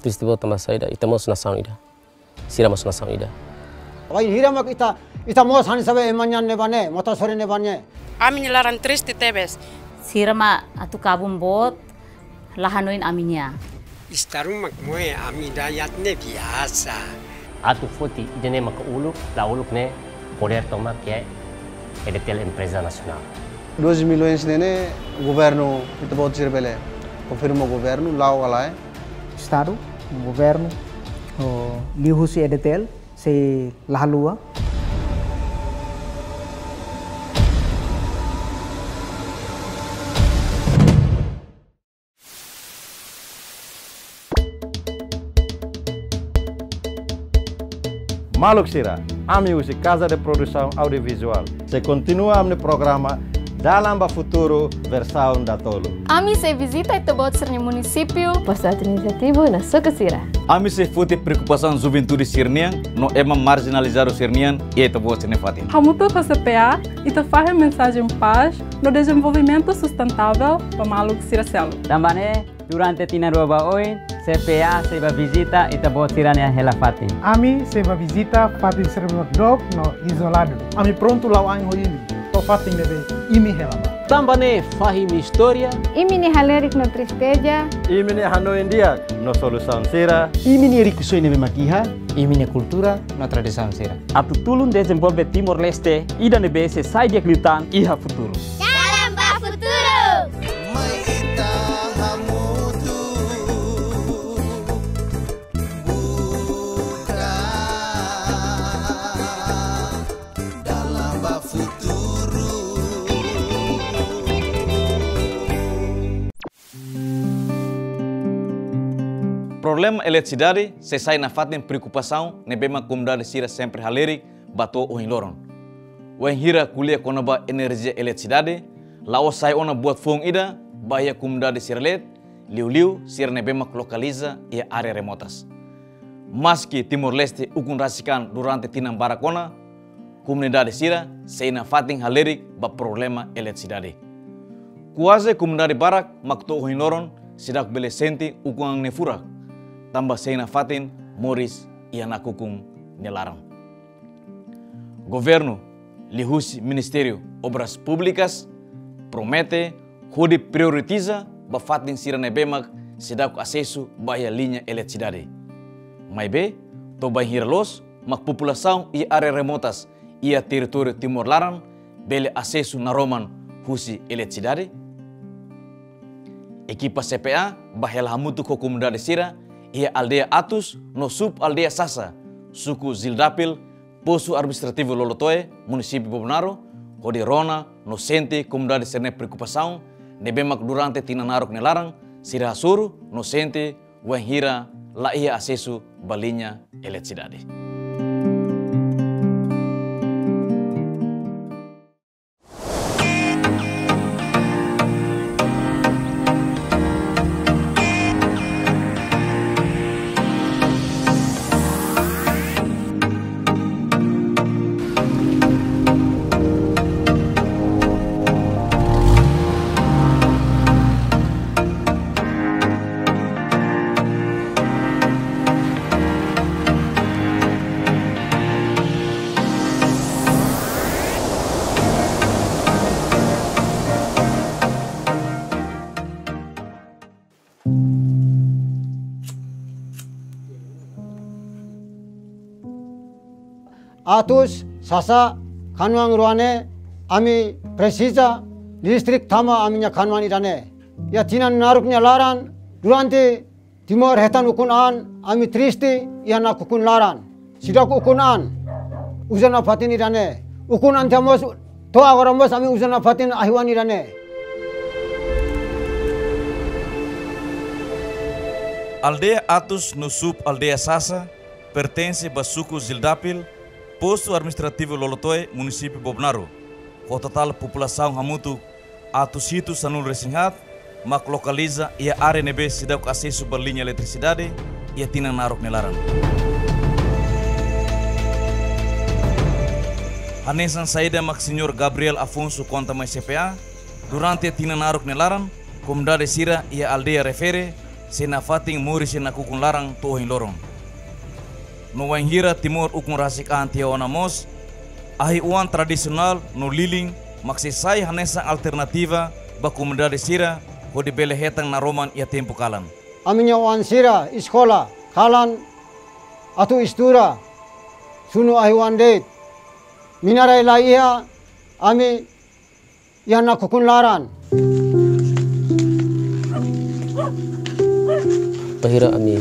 peristiwa tambah saida ita mos nasaun ida sira mos nasaun ida Wai hira mak ita mos hani sabe emanyan nebane mata sore nebane Amin laran triste tebes sira ma atu kabum bot lahanoin aminya Istarung moe amida yatne biasa. Atu foti idene maka uluk la uluk ne poder toma que EDTL empresa nacional. 12 milhões nene governo itu bot sirbele confirma governo lau alai Estado governo lihusi EDTL se lahalua Maluk Sira, ami usi Casa de Produção Audiovisual. Se continua no programa Dalam Futuro versão da Tolo. Ami se visita e tebot sernya município. Projeto iniciativo na Soca Sira. Ami se fute preocupação juventude sirnian, no ema marginalizar o sirnian e tebot sernya fatin. Hamuto com a CPA e te faz mensagem paz no desenvolvimento sustentável para Maluk Sira Celo. Também durante Tinaruba hoje, CPA se va visita e tebot sirania hela fatin. Ami se va visita fatin servidor dog no isolado. Ami pronto lau ang hoini. To fatin deve imi helaba. Tambane fahim história. Imi ni halerik no tristeja. Imi ni hano India no solução Sira. Imi ni rikusoi nebe makiha. Imi ni cultura no tradição Sira. Atu tulun desenvolve Timor-Leste ida nebe se sai de aklitan iha futuro. Dalam futuro. Problema eletricidade se sai na fatin preocupação nebema comunidade Sira sempre halerik bato o loron. O hira kuliah konaba energia eletricidade lao sai ona buat fong ida bahaya comunidade Sirlet liu-liu Sira nebema lokaliza e área remotas. Maski Timor-Leste ukun rasikan durante tinam barakona comunidade Sira sai na fatin halerik ba problema eletricidade. Kuase comunidade barak makto o loron sidak bele senti ukun nefurak tambah sena fatin moris iana kukung nelarang. Governo lihusi Ministério Obras Públicas promete hodi prioritiza ba fatin Sira nebemak sidak acesso bahia linha eletricidade. Mas be to bahir los mak população e área remotas ia território Timor Larang bele acesso na roman husi eletricidade. Equipa CPA bahel hamutu ko comunidade Sira ia aldeia Atus no sub aldeia Sasa, suku Zildapil, posto administrativo Lolotoe, município Bobnaro, hodi rona no sente comunidade serne preocupação, nebemak durante tinanarok nelarang, Sira suru no sente wenhira la ia acesso balinha eletricidade. Atus Sasa Kanwang Ruane Ami Precisa Distrik Tama Aminya Kanwan Irane Ya Tinan Naruknya Laran Durante Timor Hetan Ukunan Ami Tristi Iana Kukun Laran Sidak Ukunan Uzana Fatin Irane Ukunan Jamos Toa Warambos Ami Uzana Fatin Ahiwan Irane Aldeia Atus no sub aldeia Sasa pertence a suku Zildapil, posto administrativo Lolotoe, município Bobnaro. Com total população hamutu Atus itu sanul resinhat, mak localiza ia área nebe sidak acesso per linha eletricidade ia tina narok nelaran. Hanesan saída mak senhor Gabriel Afonso conta mais CPA, durante a tina narok nelaran, comunidade Sira ia aldeia refere sena fating muri sena kukun larang tohin lorong. No wain hira timur ukun rasik antiawana mos, ahi uan tradisional no liling maksisai hanesang alternativa baku mendari sira ho di bele hetang na roman ia tempo kalan. Aminya wan sira iskola kalan atu istura sunu ahi wan date minarai laiha ami yana kukun laran. Bahira ami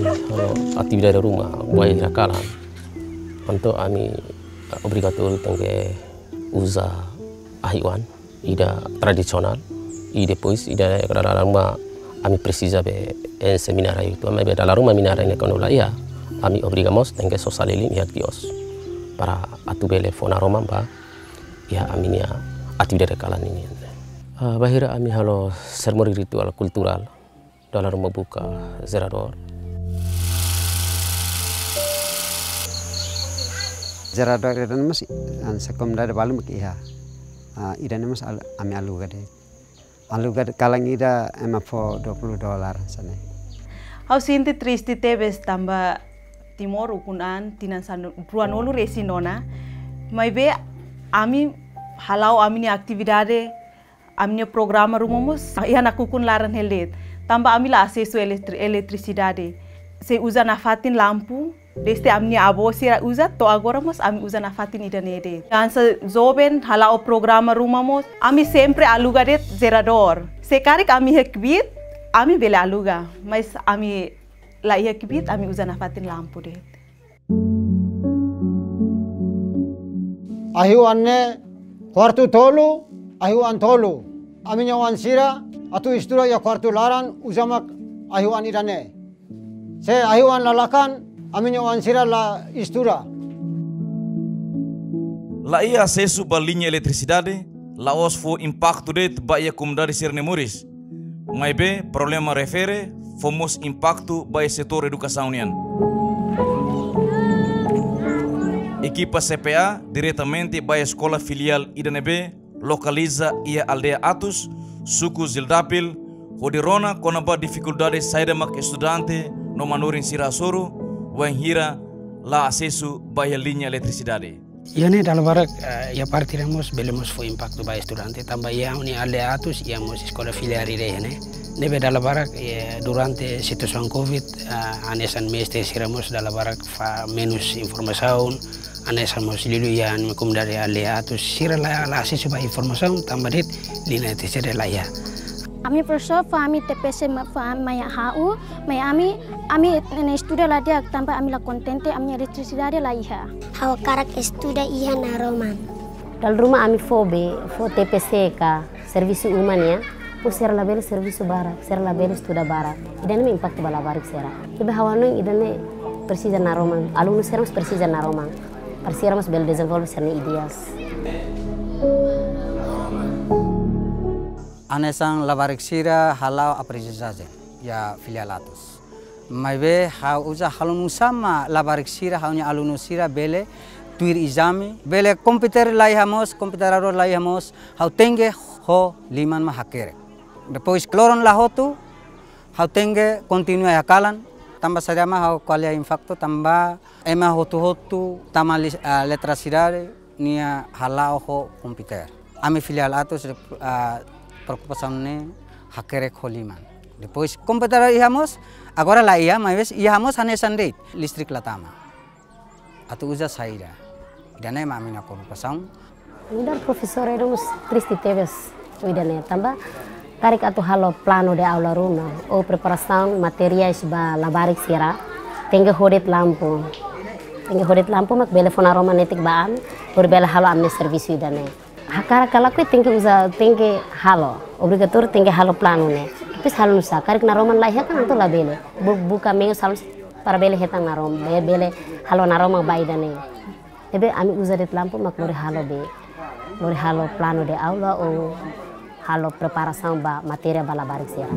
aktivitas dari rumah buai rakalan untuk ami obligatori tengke usa ahiwan ida tradisional ida depois ida dalam rumah ami precisa be en seminar itu ami be dalam rumah minar ini konola ia ami obligamos tengke sosalilin iat kios para atu bele fona romam ba ya aminia aktivitas rakalan ini. Bahira ami halo seremoni ritual kultural dalam rumah buka Zerador. Zerador itu mas sekom dari balum kiha. Ida mas ami alu gade kalang ida emang for $20 sana. Hau sinti tristi tebes tambah timor ukunan tinan sanu bruan olu resinona. Mai be ami halau ami ni aktividade ami programa rumomus ia nakukun laran helet. Tambah amila acesso eletricidade. Se usa na fatin lampu, desde amni abo se usa, to agora mos ami usa na fatin idanede. Kansa zoben hala o programa rumah mos, ami sempre aluga det zerador. Sekarang ami hekbit, ami bela aluga, mas ami la hekbit ami usa na fatin lampu det. Ahiwanne quartu tolu, ahiwan tolu. Aminya wan sira atu istura ya quartu laran usamak ahiwan idane. Se ahiwan lalakan aminya wan sira la istura. La ia acesso ba linha eletricidade, la os fo impacto det ba ia comunidade Sirnemuris. Mai be problema refere fomos impacto ba setor educação unian. Equipa CPA diretamente ba escola filial IDNB localiza ia aldeia Atus, suku Zildapil, hodirona konaba dificuldade saidamak estudante no manurin Sirasoro, wan hira la acesso ba linha eletricidade. Yani dalam barak ya partiremos belemos foi impacto ba estudante tambah ya uni aldeia Atus iamos escola filial ide ne. Nebe dalam barak durante situação Covid anesan mestre siramos dalam barak fa menos informação anesamos lilu yang mekum dari aldeia Atus sira la acesso ba informação tambah dit lina tecere la ya. Ami professor fami TPC fami maya hau maya ami estuda la dia tambah ami la contente ami eletricidade la iha. Hau karak estuda iha na Roman. Dal rumah ami fo TPC ka servisi umum ya. Po sera la bel servisi barak, sera la bel estuda barak. Idane me impacto bala barak sera. Ibe hawano idane precisa na Roman. Aluno seramos precisa na Roman. Parciéramos bel desenvolver serne ideas. Anesang labarik sira halau aprecisaje ya filialatus. Maibe ha uza halunu sama labarik sira haunya alunu sira bele tuir exame bele komputer laihamos computador laihamos hau tenge ho liman ma hakere. Depois kloron la hotu hau tenge continua hakalan tambah sadama hau kualia impacto tambah ema hotu tama letra sidare nia halau ho komputer. Ami filialatus preocupação ne hakere kholiman. Depois computador ihamos agora la ia mas ihamos hanesan date listrik latama. Atu usa saída. Idane mamina preocupação. Mudar professor eramos tristi teves idane tambah tarik atu halo plano de aula rumah ou preparação materiais ba labarik sira tenga hodet lampu. Tenga hodet lampu mak telefona romanetik baan por bela halo amne serviço idane. Hakara kala kue tengke halo obrigator tengke halo plano ne tapi halo nusa karik na roman lai kan to la bele buka mengo sal para bele hetang na rom bele halo na roma baida ne ebe ami usa det lampu mak lori halo plano de aula ou halo preparação ba matéria bala barik sera.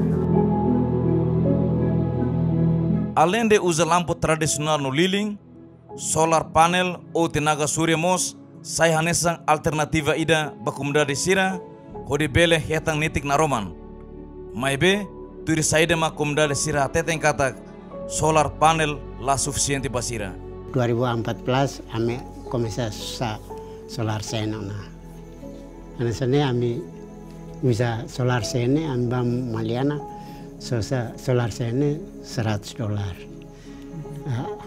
Além de usar lampu tradisional no liling, solar panel ou tenaga surya mos sai hanesang alternativa ida bakumda de sira hodi bele hetang nitik na roman. Maibe tuir saída ma comunidade sira teteng kata solar panel la suficiente basira. 2014 kami komisa sa solar sena. Karena sana kami bisa solar sena ambam maliana solar sena $100.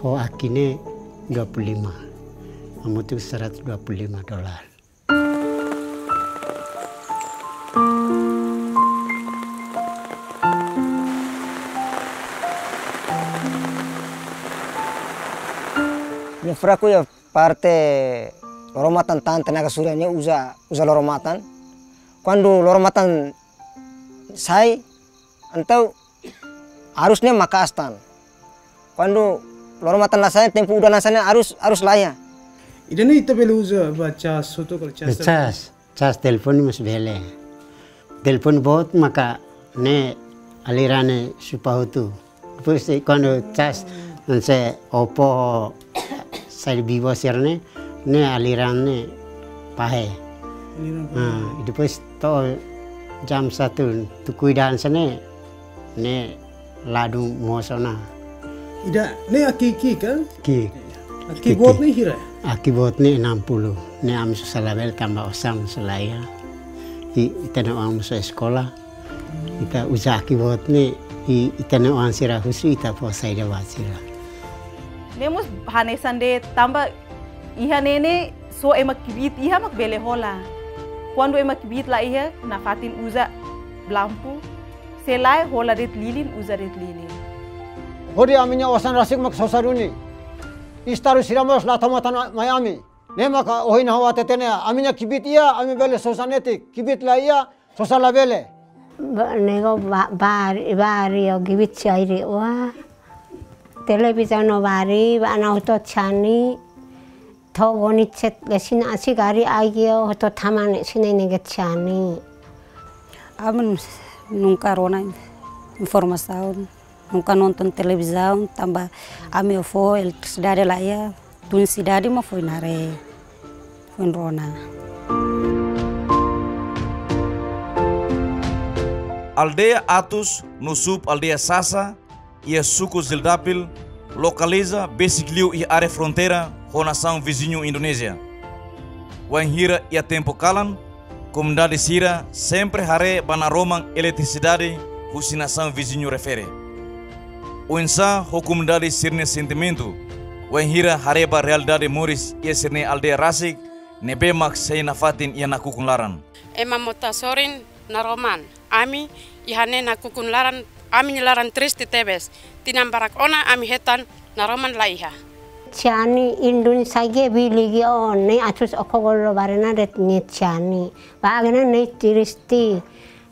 Ho akine 25. Kamu tuh $125. Ya fraku ya parte loromatan tan tenaga suryanya usa loromatan. Quando loromatan sai antau harusnya makastan. Quando loromatan lasanya tempo udah lasanya harus laya. Idane ita bele usa baca soto kalau cas telepon mas bele. Telepon bot maka ne alirane supahutu. Terus quando cas nanti opo saya biwa sirne ne alirannya pahe. Itu pas to jam 1 tu kuidan sana ne ladu mosona. Ida ne aki kan? Ki bot ni hira. Aki bot ni 60. Ne am salabel tambah osam selaya. Ita na am sa sekolah. Ita usa aki bot ni ita na am sira husu ita po saya wasira. Nemos hanesan de tamba iha nene so emak kibit iha mak bele hola. Quando emak kibit la iha na fatin uza blampu selai hola det lilin uza det lilin. Hodi aminya osan rasik mak sosaruni. Istaru siramos la tomatan Miami. Nemaka ohina hawa tetene aminya kibit ia ami bele sosanetik kibit la ia sosala bele. Nego bari o kibit chairi wa. Televizyon bari bana hoto chani to goni chet lesin asigari agio hoto taman sine nege chani amun nunca rona informação nunca nonton televisão tambah ami ofo eletricidade lá ya tun cidade ma foi nare foi rona Aldeia Atos no sub aldeia Sasa e suco Zildapil localiza Besigliu e área fronteira com a nação vizinho Indonésia. Wanhira e a tempo calan, comunidade Sira sempre hare banaromang eletricidade husi nação vizinho refere. Uinsa ho comunidade sirne sentimento, Wanhira hareba realidade moris e sirne aldeia Rasik, nebemak sei nafatin ia nakukunlaran. Ema motasorin naroman, ami ihane nakukunlaran ami nyelaran triste tebes tinam barak ona ami hetan naroman laiha chani Indonesia ge biligi on ne atus okogolo barena det ne chani bagana ne tristi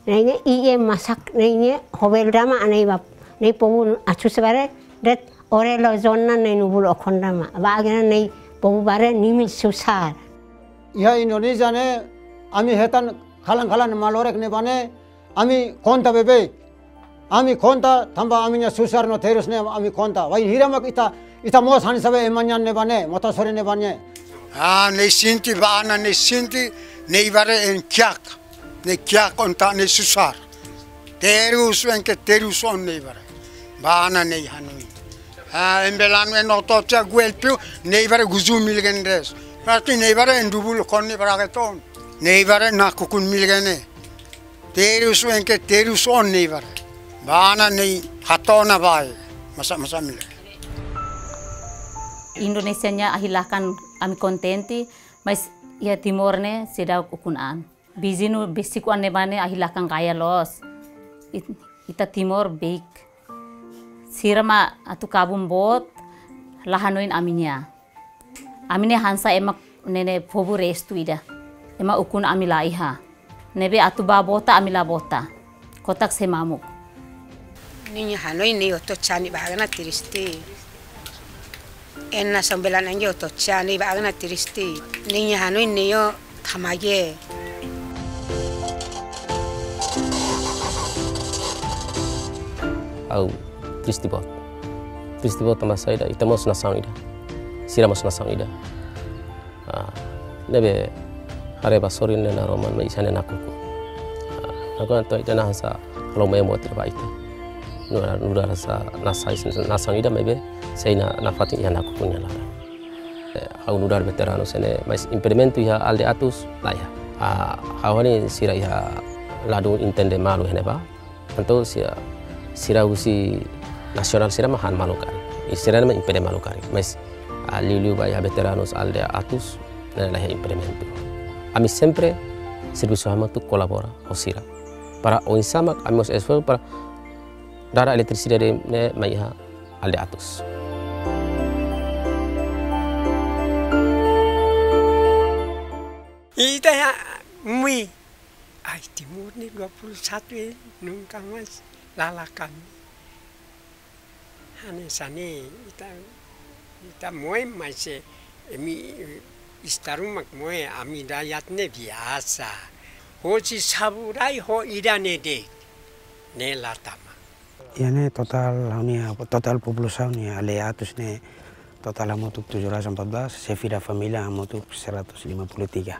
ne iye masak ne hobel drama anai bab ne pomu atus bare det orelo zona ne nubul okondama bagana ne pomu bare nimi susar ya Indonesia ne ami hetan khalang malorek ne bane ami konta bebek Ami konta tamba aminya susar no terus ne ami konta. Wai hiramak ita mos hani sabe emanyan ne bane mota sore ne bane. Ne sinti bana ne sinti ne ibare en kyak konta ne susar. Terus enke terus on ne ibare. Bana ne hanui. Embelan ne noto cha guelpio ne ibare guzu milgen res. Berarti ne ibare endubul kon ne barageton. Ne ibare na kukun milgene. Terus enke terus on ne ibare. Bana ni hatona bae masa mile. Indonesia nya ahilahkan ami kontenti, mas ya timorne sedau ukunan. Bizinu basic ane bane ahilahkan kaya los. Ita timor baik. Sirama atu kabum bot lahanoin aminya. Amine hansa emak nene pobu restu ida. Ema ukun amila iha. Nebe atu babota amila bota. Kotak semamuk. Niña Hanoi ni otochani bagana triste. Enna sambelan ange otochani bagana triste. Niña Hanoi ni yo thamage. Au triste bot tambah saya ida ita mos nasaun ida. Sira mos nasaun ida. Nebe hare basorin na roman mai sana nakuku. Aku anto ita nahasa kalau mai motir ba ita. nura rasa nasang ida maybe sei na fatin ya naku punya lara hau nura veterano sene mas impedimento ya alde atus lah ya hawani sira ya ladu intende malu heneba anto sira usi nasional sira mahan malu kari sira ma impede malu kari mas liu ba ya veteranos alde atus na lah impedimento ami sempre serviço hama tu colabora o sira para o insama ami os esforço para dar a eletricidade ne maiha alde atus. Ita ya mui ai timur ni 21 nungkang mas lalakan. Hane sani ita moe mas emi istarumak moe ami dayat ne biasa. Ho si saburai ho idane de ne latama. Yani total populasi ni aleatus ne total amotuk 714, Sefira familia amotuk 153.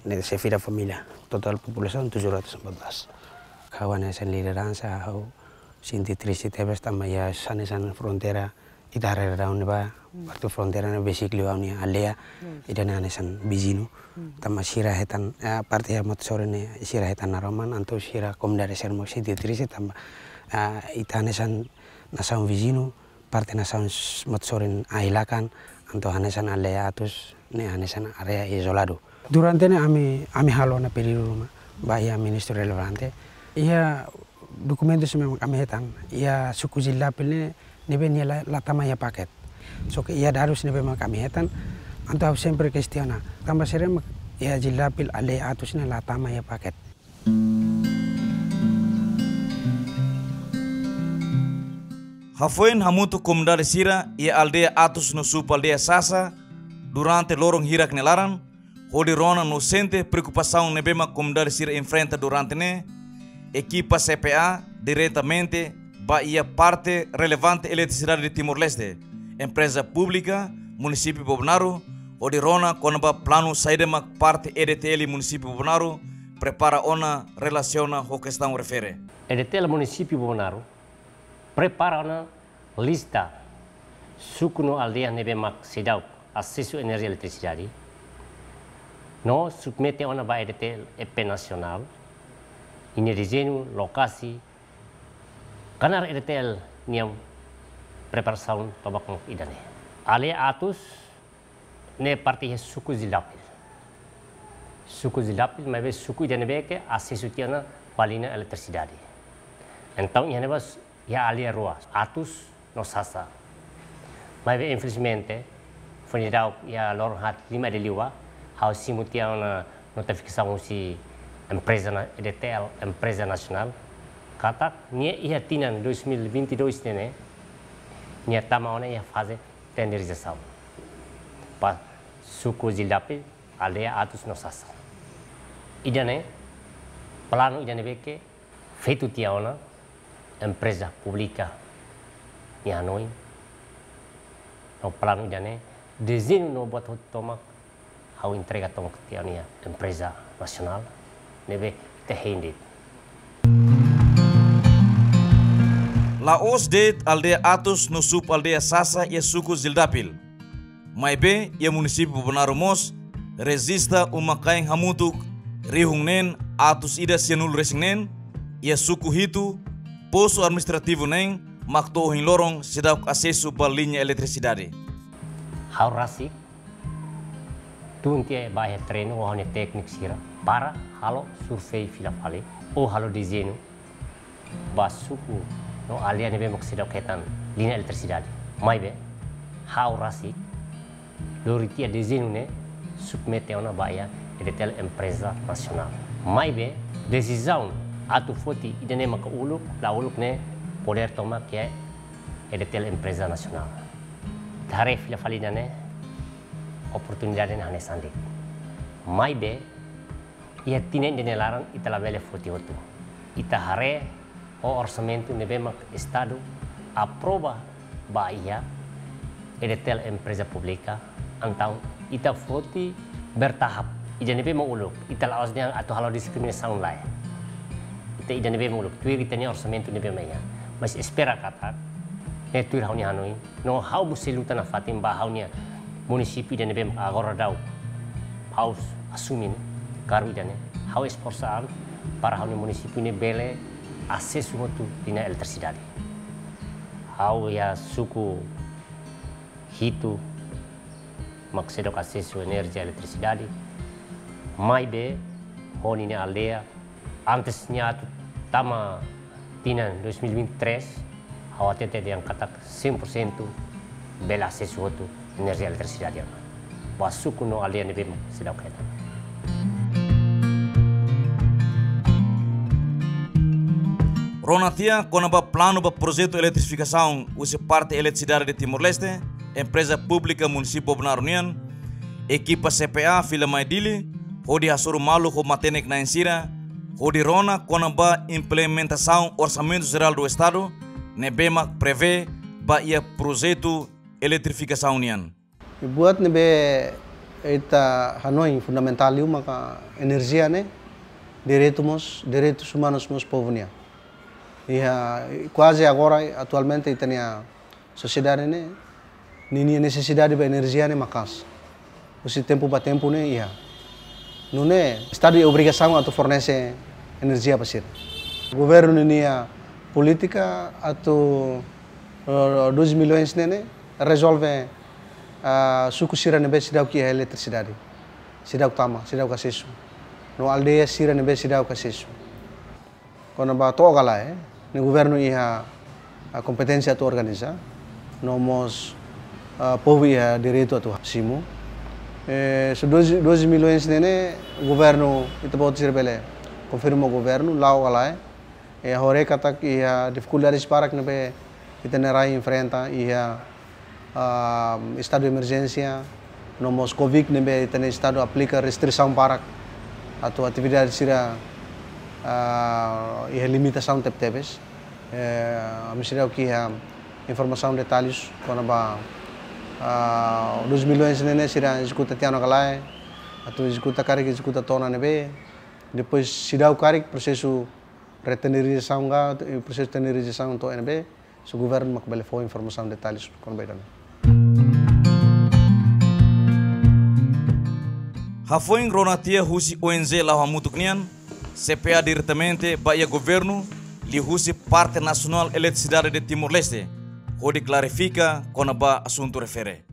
Ne Sefira familia total populasi 714. Kawan esen lideransa hau sinti trisi tebes tamaya sanesan frontera itare raun ba waktu frontera ne basically awni alea idana anesan bizinu tama sira hetan parte amot sore ne sira hetan naroman anto sira komdare sermo sinti trisi tamba itanesan nasaun vizinu parte nasaun motsorin ailakan anto hanesan aleatus ne hanesan area isolado durante ne ami halo na periru bahia ministro relevante ia dokumentos memang kami hetan ia suku zilapil ne nebe ni latama ya paket so ke ia darus nebe memang kami hetan anto sempre questiona tambah serem ia zilapil aleatus ne latama ya paket. Hafoen hamutu comunidade sira e aldeia atus no sul aldeia Sasa durante lorong hirak nelaran hodi rona no sente preocupação nebema comunidade sira enfrenta durante ne equipa CPA diretamente ia parte relevante eletricidade de Timor-Leste empresa pública município Bobonaro hodi rona konaba plano saidema parte EDTL município Bobonaro prepara ona relaciona ho questão refere EDTL município Bobonaro prepara uma lista suku no aldeia nebemak sedau acesso energia eletricidade. No submete ona ba EDTL EP nasional. Ini desenho lokasi kanar EDTL niam preparação tobak idane. Ale atus ne parte suku zilapil. Suku zilapil mas suku idane beke acesso tiana palina eletricidade. Então ia nebas ya alia ruas atus no Sasa. Mas infelizmente foi ya lor hat 5 de liwa hau simutian na notificação si empresa na EDTL empresa nasional kata nia ia tinan 2022 nene nia tama ona ia fase tenderização pa suku zilapil alea atus no Sasa. Idane plano idane beke feito tia ona empresa pública em Hanoi, no plano idane desenho no buat tomak hau entrega tomak tiania empresa nasional nebe tehendet. La os det aldeia atus no sul aldeia Sasa e suku zildapil. Maibe e município Bobonaro Mos resista uma kain hamutuk rihungnen atus ida sianul resingnen e suku hitu posto administrativo nem makto hin lorong sedau acesso para linha eletricidade. Hau rasik tuntia bahaya treino wahane teknik sira para halo survei filafale o halo desenho basuku no alia nebe mak sedau ketan linha eletricidade. Maibe hau rasik loritia desenho ne submete ona bahaya EDTL empresa nasional. Maibe decisão atu foti idane maka uluk la uluk ne poder toma que EDTL empresa nasional tarif la falida ne oportunidade ne hanesandi mai be ia tinen de laran itala vele foti otu ita hare o orçamento ne bemak estado aprova bahia EDTL empresa pública antau ita foti bertahap idane be uluk ita laosnya atau halo diskriminasi lain ita idane be muluk tuir itania orçamento nebe maya mas espera kata tuir haunia Hanoi no hau musilutan na fatim ba haunia município de nebem agora dau haus assumin karu idane hau esforçar para haunia município ne bele acesso motu dina eletricidade hau ya suku hitu maksedok acesso energia eletricidade mai be honi ne aldea antesnya tama tina 2023 hawatete yang katak 100% bela acesso motu energia eletricidade basuku no aldea ne bem sedau kaya Ronatia, conaba plano para projeto de eletrificação, usa parte eletricidade de Timor-Leste, empresa pública município Benar União, equipa CPA fila Maidili, hodi hasuru malu ho matenek na insira, hodi Rona conaba implementação orçamento geral do estado, nebema prevê ba ia projeto eletrificação União. Buat nebe ita Hanoi fundamental maka energia ne direitos humanos mos povonia. Quase agora, atualmente, tem a sociedade, né? Nem necessidade de energia, né? Mas, o tempo para tempo, né? Não é estado de obrigação a fornecer energia para si. O governo nem a política a 2 milhões, né? Resolve a sucessira nebe sidau que é eletricidade, sidau tama, sidau kasesu. No aldeia sira nebe sidau kasesu. Quando ba to galai no governo ia a competência tu organiza nomos povo ia direito tu simu so 12 milhões nene governo itu pode ser bele confirma o governo lá o galai e hore kata ia dificuldades para que nebe itinerário enfrenta ia estado de emergência nomos covid nebe tem estado aplica restrição para a tua atividade sira e limitação de TPs, a mistério que a informação detalhes quando ba 2 milhões nene será executa tiano galai, atau executa carga executa tona nebe, depois será o carga processo retenerização ga, processo retenerização to nebe, o governo mak bele foi informação detalhes quando ba dane. Hafoin ronatia husi ONG lawa mutuknian CPA diretamente baia governo li husi parte nacional eletricidade de Timor-Leste, onde clarifica quando ba assunto refere.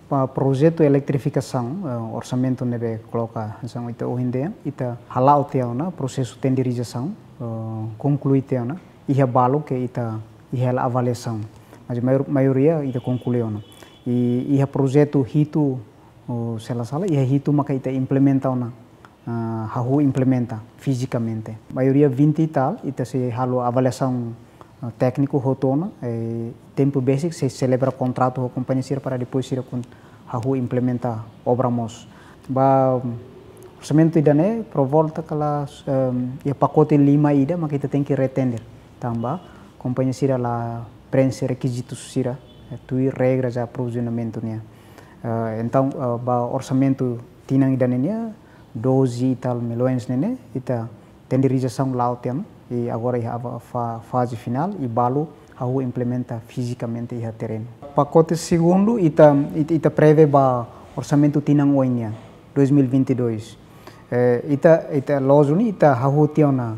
Para projeto eletrificação, orçamento nebe coloca então ita ohinde ita halau teona processo tenderização conclui teona ia balo que ita ia avaliação, mas maioria ita concluiu e ia projeto hitu sela ia hitu maka ita implementa ona hahu implementa fisicamente. Maioria 20 e tal, ita se halo avaliação técnico rotona, tempo basic se celebra contrato com a companhia para depois ir com hahu implementa obra mos. Ba orçamento idane pro volta kala ia pacote 5 ida, mas kita tem que retender. Tamba companhia sira lá preenche requisitos sira, tui regras de aprovisionamento nia. Então ba orçamento tinang idane nia 12 e tal milhões nene, ita tenderização lautian e agora ia a fase final e balo ao implementa fisicamente ia terreno. Pacote segundo ita prevê ba orçamento tinang oinia 2022. Ita lozuni ita hau tiona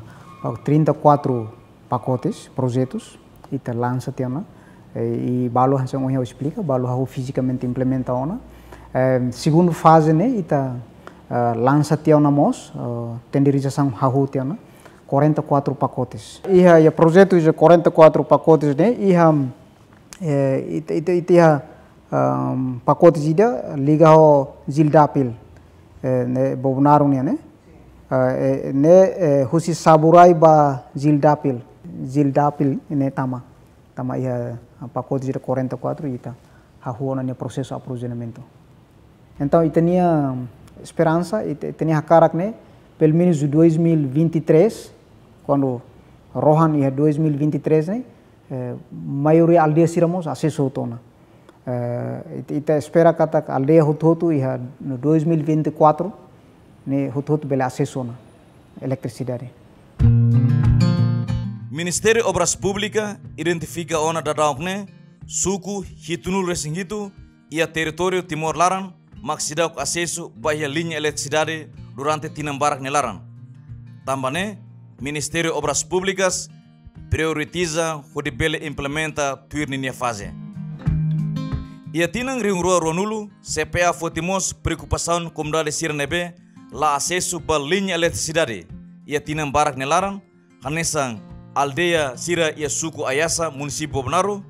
34 pacotes projetos ita lança tiona e balo hansang oia explica balo hau fisicamente implementa ona. Segundo fase ne ita lança tiona mos tenderização hau tiona 44 pacotes. Ia projeto de 44 pacotes ne ia pacotes ida liga ho Zildapil ne bobnarunia ne husi saburai ba Zildapil ne tama ia pacotes de 44 ita hahuona ne processo aprovisionamento. Então tinha esperança tinha carak ne pelo menos 2023 quando Rohan ia 2023 ne maioria aldeia siramos acesso tona. Ita espera kata aldeia hutu ia no 2024 ne hutu bela acesso na eletricidade. Ministério Obras Públicas identifica ona dadaokne suku hitunul resing hitu ia território Timor-Laran maksidauk acesso bahia linha eletricidade durante tinambarak nelaran. Tambane, Ministério Obras Públicas prioritiza o bele implementa tuir ninia fase. Ia tinang riung rua nulu CPA fotimos preocupação comunidade sirnebe la acesso ba linha eletricidade. Ia tinang barak nelaran hanesang aldeia sira ia suku Ayasa município Bobnaro,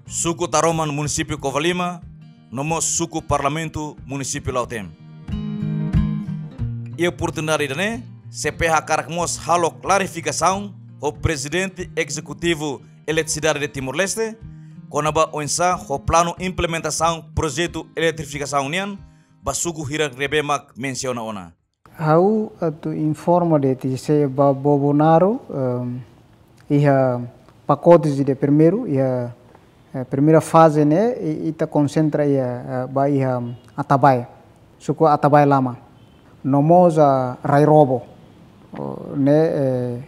suku Taroman município Covalima, nomo suku Parlamento município Lautem. Ia oportunidade dane CPH karakmos halo clarificação o presidente executivo eletricidade de Timor-Leste konaba onsa o plano implementação projeto eletrificação unian basuku hirak rebemak menciona ona. Hau tu informa de ti se Bobonaro ia pacotes de primeiro ia primeira fase né ita concentra ia ia Atabai suku Atabai lama nomosa Rairobo né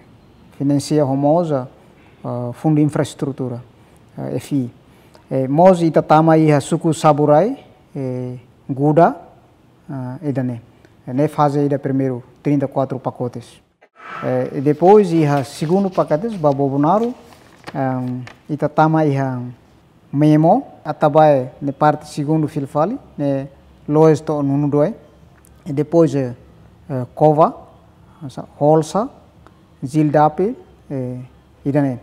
financia homosa fundo infraestrutura FI mos ita tama ia suku Saburai Guda edane ne fase ida primeiro 34 pacotes depois ia segundo pacotes Bobonaro ita tama ia Memo Atabai ne parte segundo filfali ne loesto nunu doe e depois Kova Holsa Zildape idane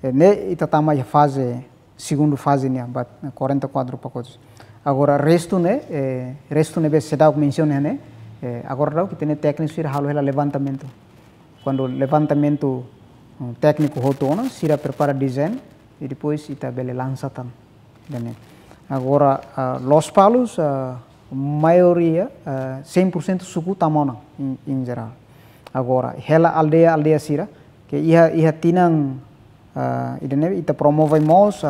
ne ita tama ia fase segundo fase nia 44 pacotes. Agora resto né be sedau menciona né agora dau que tem técnico sira halo ela levantamento. Quando levantamento técnico rotona sira prepara design e depois ita bele lançatan. Agora Los Palos maioria 100% suku tamona em geral. Agora hela aldeia sira que ia tinang idane ita promove mos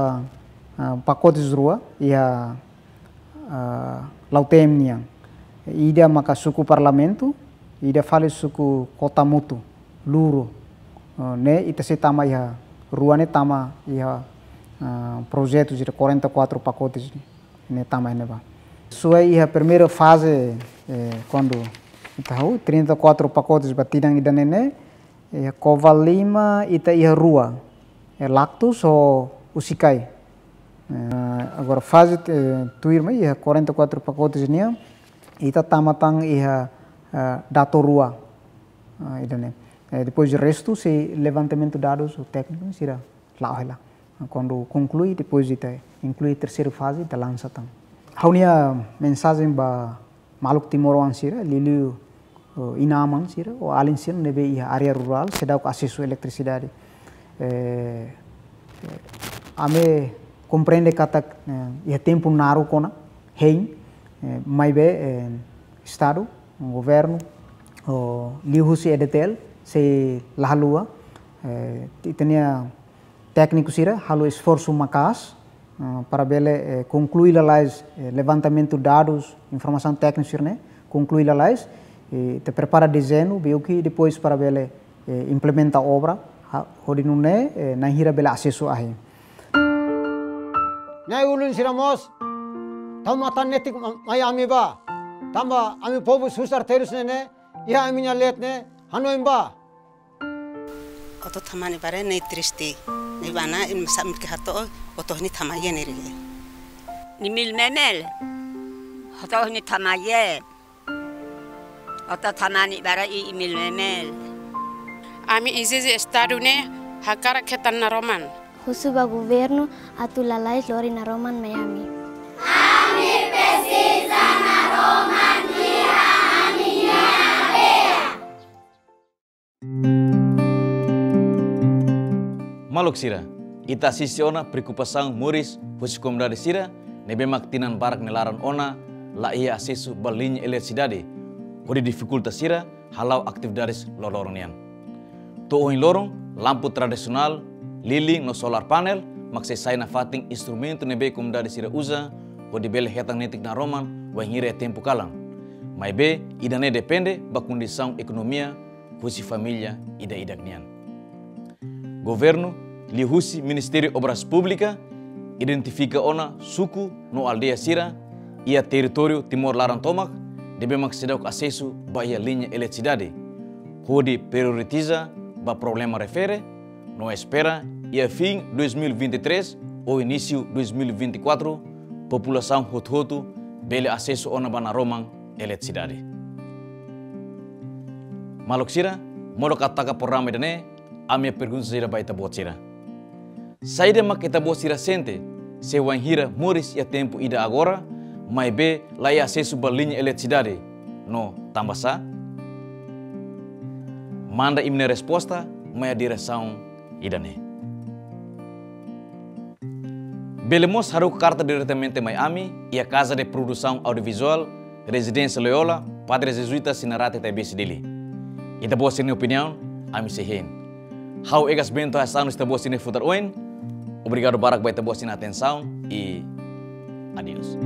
pacotes rua ia Lautem niang ida maka suku parlamento ida fale suku kota mutu luru ne ita se tama ia ruane tama ia projetos de 44 pacotes ne tama ne ba sua ia primeira fase quando tahu 34 pacotes batidang ida nene Covalima ita ia rua lactus ou usikai agora fase tuirma ia 44 pacotes nia ita tamatang ia dato rua idane depois o resto se levantamento dados o técnico sira lá quando conclui depois ita inclui terceira fase ita lança tang haunia mensagem ba Maluk Timoran sira liliu inaman sira o alin sira nebe ia área rural sedau acesso eletricidade ame compreende kata ia tempo naru kona hein maibe estado governo o lihusi edetel se lahalua tenia técnico sira halo esforço makas para bele concluir lais levantamento dados informação técnica sira né concluir lais te prepara desenho beu que depois para bele implementa obra hodinune na hira bele acesso ahi nyai ulun siramos tamatan netik mayami ba tamba ami pobu susar terus nene ia aminya let ne hanoim ba oto thamani bare nei triste nei bana in samit ke hato oto ni thamaye ne rile ni mil memel hato ni thamaye oto thamani bare i mil memel ami izizi estado ne hakara ketan na roman Husuba governo atulalais lori na Roman Miami. Ami precisa na Roman iha aminha bea. Maluk sira, ita sisiona preocupação muris husi comunidade sira nebe maktinan barak nelaran ona la ia acesso balinha eletricidade. Hori dificultas sira halau atividades loronian. To oin lorong lampu tradisional liling no solar panel maksai sai na fating instrumento nebe comunidade sira usa o de bele hetang netik na roman wa hire tempo kalang mai be idane depende ba condição economia husi família ida idagnian governo, lihusi Ministério Obras Públicas, identifica ona suku no aldeia Sira, ia território Timor-Laran Tomak, debe maksidak acesso bahia linha eletricidade. Hodi prioritiza ba problema refere, no espera, ia fim 2023 ou início 2024, população hot-hotu bele acesso ona bana romang eletricidade. Maluk Sira, modo kataka programa dene, a minha pergunta será para ita buat Sira. Saída mak ita buat Sira sente, se wanhira moris ia tempo ida agora, mai be lai acesso ba linha eletricidade no tambasa. Manda imne resposta, mai a direção idane. Belemos haru carta diretamente Miami e a Casa de Produção Audiovisual, Residência Loyola, Padre Jesuíta Sinarate TBC dele. Ita boa sini opinião, ami sehen. How egas bento asano ita boa sini futar oin. Obrigado barak ba ita boa sini atenção e adios.